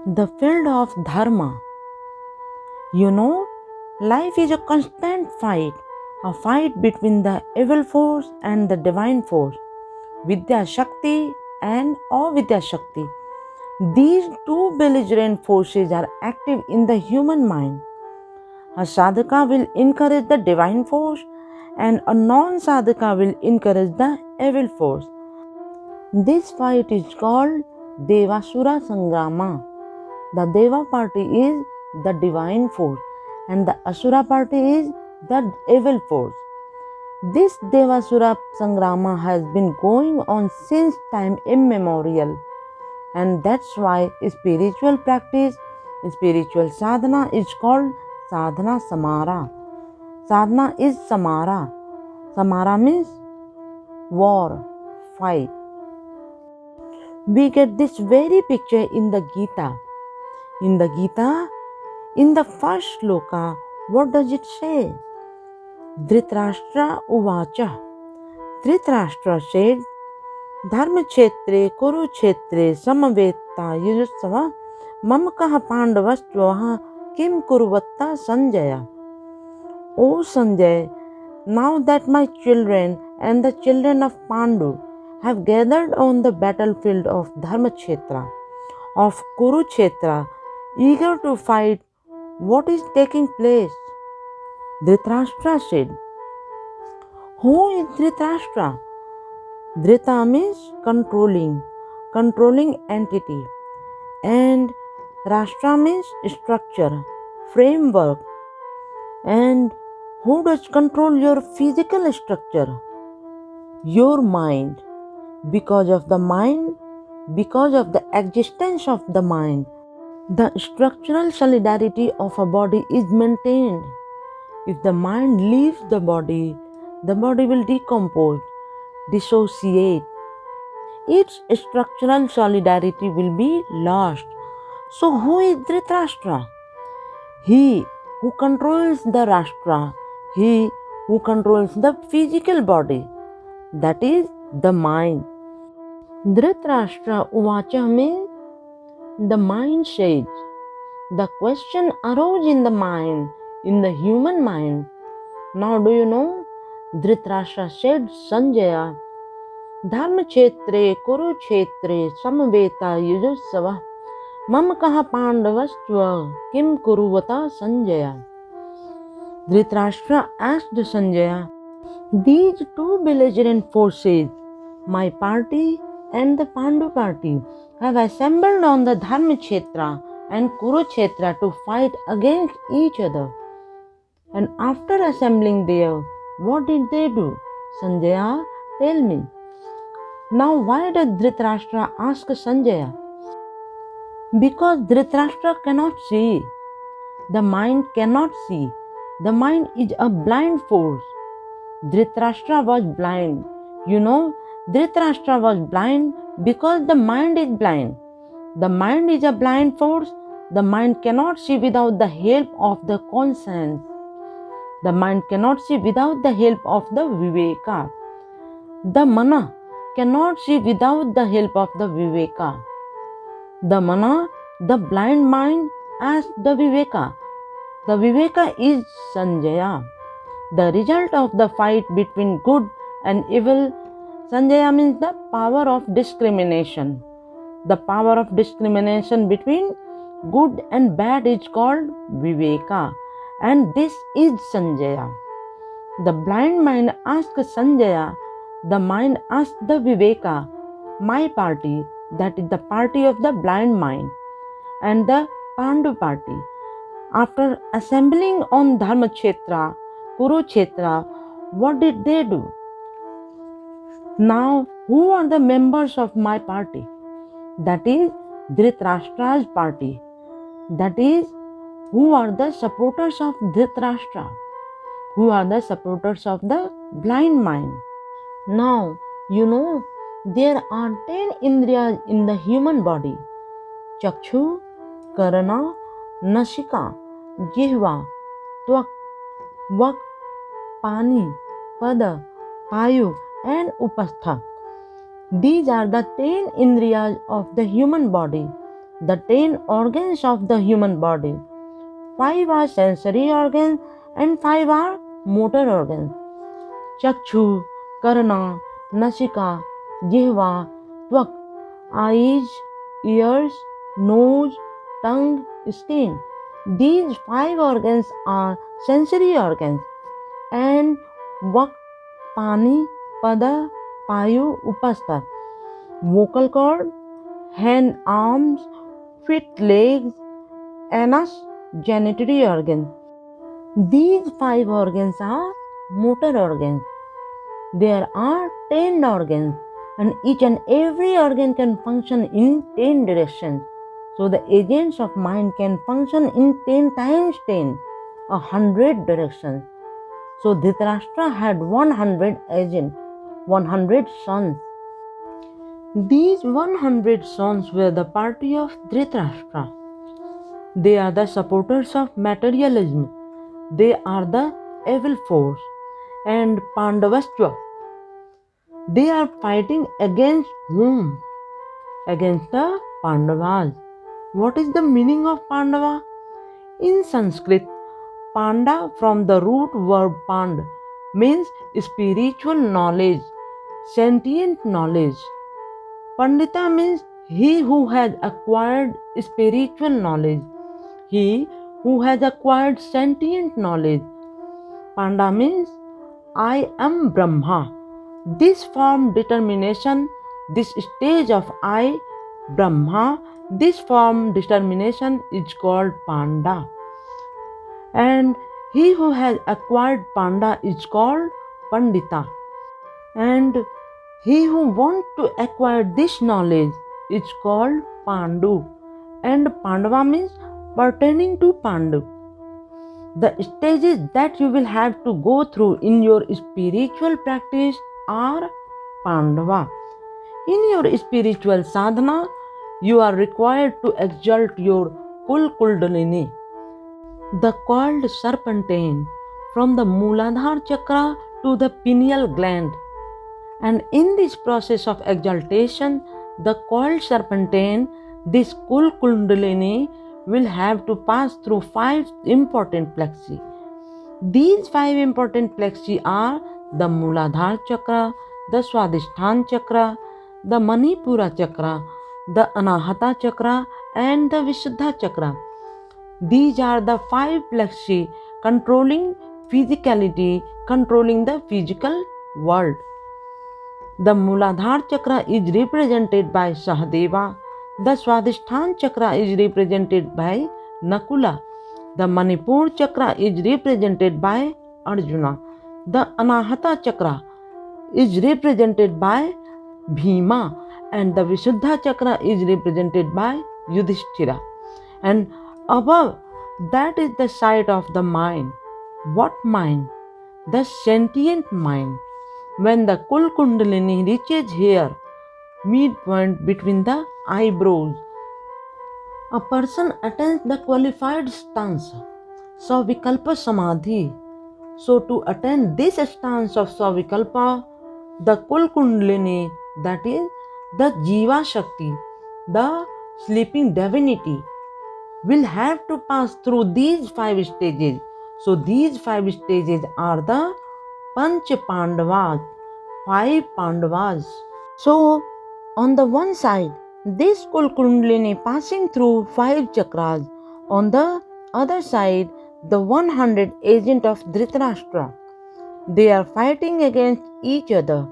The field of Dharma. You know, life is a constant fight, a fight between the evil force and the divine force, Vidya Shakti and Avidya Shakti. These two belligerent forces are active in the human mind. A sadhaka will encourage the divine force, and a non-sadhaka will encourage the evil force. This fight is called Devasura Sangrama. The Deva party is the divine force and the Asura party is the evil force. This Devasura Sangrama has been going on since time immemorial, and that's why spiritual practice, spiritual sadhana is called sadhana samara. Sadhana is samara. Samara means war, fight. We get this very picture in the Gita. In the Gita, in the first shloka, what does it say? Dhritarashtra uvacha. Dhritarashtra said, Dharma kshetre kurukshetre samaveta yujusava mamakaha pandavastvaha kim kuruvatta Sanjaya. O Sanjay, now that my children and the children of Pandu have gathered on the battlefield of Dharmakshetra, of Kurukshetra, eager to fight, what is taking place? Dhritarashtra said, who is Dhritarashtra? Dhrita means controlling entity, and Rashtra means structure, framework. And who does control your physical structure? Your mind. Because of the mind, because of the existence of the mind, the structural solidarity of a body is maintained. If the mind leaves the body will decompose, dissociate. Its structural solidarity will be lost. So who is Dhritarashtra? He who controls the Rashtra, he who controls the physical body, that is the mind. Dhritarashtra uvacha means the mind says. The question arose in the mind, in the human mind. Now do you know? Dhritarashtra said Sanjaya, Dharma kshetre kurukshetre samaveta yujusava mamakaha pandavastva kim kuruvata Sanjaya. Dhritarashtra asked Sanjaya, these two belligerent forces, my party and the Pandu party, have assembled on the Dharmakshetra and Kurukshetra to fight against each other. And after assembling there, what did they do? Sanjaya, tell me. Now why does Dhritarashtra ask Sanjaya? Because Dhritarashtra cannot see. The mind cannot see. The mind is a blind force. Dhritarashtra was blind. You know, Dhritarashtra was blind because the mind is blind. The mind is a blind force. The mind cannot see without the help of the conscience. The mind cannot see without the help of the viveka. The mana cannot see without the help of the viveka. The mana, the blind mind, asked the viveka. The viveka is Sanjaya. The result of the fight between good and evil, Sanjaya means the power of discrimination. The power of discrimination between good and bad is called Viveka, and this is Sanjaya. The blind mind asked Sanjaya, the mind asked the Viveka, my party, that is the party of the blind mind, and the Pandu party. After assembling on Dharmakshetra, Kurukshetra, what did they do? Now, who are the members of my party? That is Dhritarashtra's party. That is, who are the supporters of Dhritarashtra? Who are the supporters of the blind mind? Now, you know, there are 10 indriyas in the human body. Chakshu, Karana, Nasika, Jihva, Tvak, Vak, Pani, Pada, Payu and Upastha. These are the 10 indriyas of the human body. the 10 organs of the human body. 5 are sensory organs and 5 are motor organs. Chakshu, Karna, Nasika, Jihva, Tvak, eyes, ears, nose, tongue, skin. These 5 organs are sensory organs. And Vak, Pani, Pada, Payu, Upastha. Vocal cord, hand, arms, feet, legs, anus, genitoury organ. These 5 organs are motor organs. There are 10 organs, and each and every organ can function in 10 directions. So the agents of mind can function in 10 times 10, 100 directions. So Dhritarashtra had 100 agents, 100 sons. These 100 sons were the party of Dhritarashtra. They are the supporters of materialism. They are the evil force. And Pandavascha, they are fighting against whom? Against the Pandavas. What is the meaning of Pandava? In Sanskrit, Panda from the root verb pand means spiritual knowledge, sentient knowledge. Pandita means he who has acquired spiritual knowledge, he who has acquired sentient knowledge. Panda means I am Brahma. This form determination, this stage of I, Brahma, this form determination is called Panda. And he who has acquired Panda is called Pandita. And he who wants to acquire this knowledge is called Pandu. And Pandava means pertaining to Pandu. The stages that you will have to go through in your spiritual practice are Pandava. In your spiritual sadhana, you are required to exalt your Kul Kuldalini, the coiled serpentine, from the Mooladhara chakra to the pineal gland. And in this process of exaltation, the coiled serpentine, this Kul Kundalini, will have to pass through 5 important plexi. These 5 important plexi are the Mooladhara chakra, the Swadhisthana chakra, the Manipura chakra, the Anahata chakra, and the Vishuddha chakra. These are the 5 plexi controlling physicality, controlling the physical world. The Mooladhara chakra is represented by Sahadeva. The Swadhisthana chakra is represented by Nakula. The Manipur chakra is represented by Arjuna. The Anahata chakra is represented by Bhima. And the Vishuddha chakra is represented by Yudhishthira. And above, that is the site of the mind. What mind? The sentient mind. When the Kul Kundalini reaches here, midpoint between the eyebrows, a person attains the qualified stance, Savikalpa Samadhi. So to attain this stance of Savikalpa, the Kul Kundalini, that is the Jiva Shakti, the sleeping divinity, will have to pass through these 5 stages. So these 5 stages are the Panch Pandavas, 5 Pandavas. So on the one side, this Kul Kundalini passing through 5 chakras. On the other side, the 100 agent of Dhritarashtra. They are fighting against each other.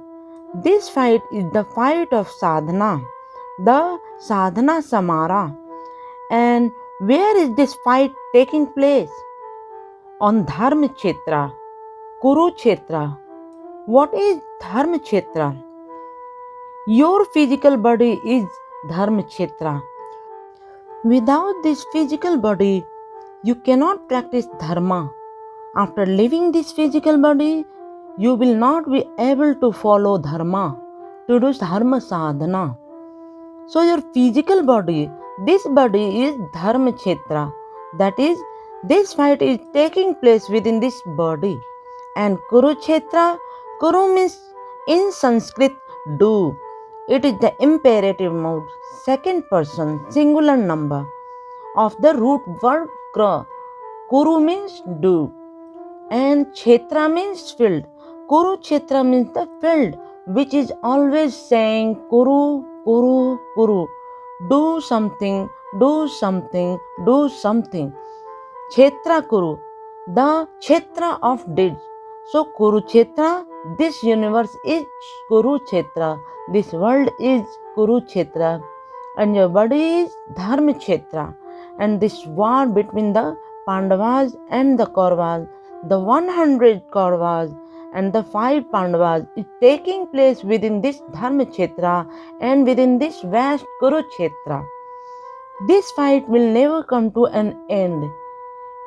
This fight is the fight of sadhana, the sadhana samara. And where is this fight taking place? On Dharma Kshetra, Kurukshetra. What is Dharma Kshetra? Your physical body is Dharma Kshetra. Without this physical body, you cannot practice Dharma. After leaving this physical body, you will not be able to follow Dharma, to do Dharma sadhana. So your physical body, this body is Dharma Kshetra. That is, this fight is taking place within this body. And Kurukshetra, Kuru means in Sanskrit do. It is the imperative mode. second person singular number of the root verb kra. Kuru means do and Kshetra means field. Kurukshetra means the field which is always saying Kuru, Kuru, Kuru. Do something, do something, do something. Kshetra Kuru, the Kshetra of deeds. So Kurukshetra, this universe is Kurukshetra, this world is Kurukshetra, and your body is Dharma Kshetra. And this war between the Pandavas and the Kauravas, the 100 Kauravas and the 5 Pandavas is taking place within this Dharma Kshetra and within this vast Kurukshetra. This fight will never come to an end.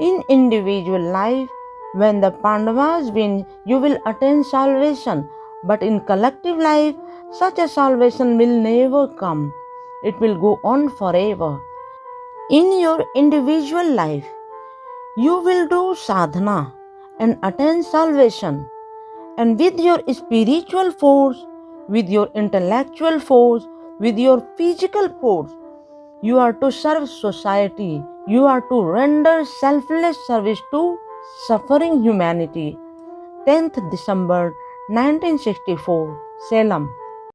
In individual life, when the Pandavas win, you will attain salvation. But in collective life, such a salvation will never come. It will go on forever. In your individual life, you will do sadhana and attain salvation. And with your spiritual force, with your intellectual force, with your physical force, you are to serve society. You are to render selfless service to suffering humanity. 10th December 1964, Salem.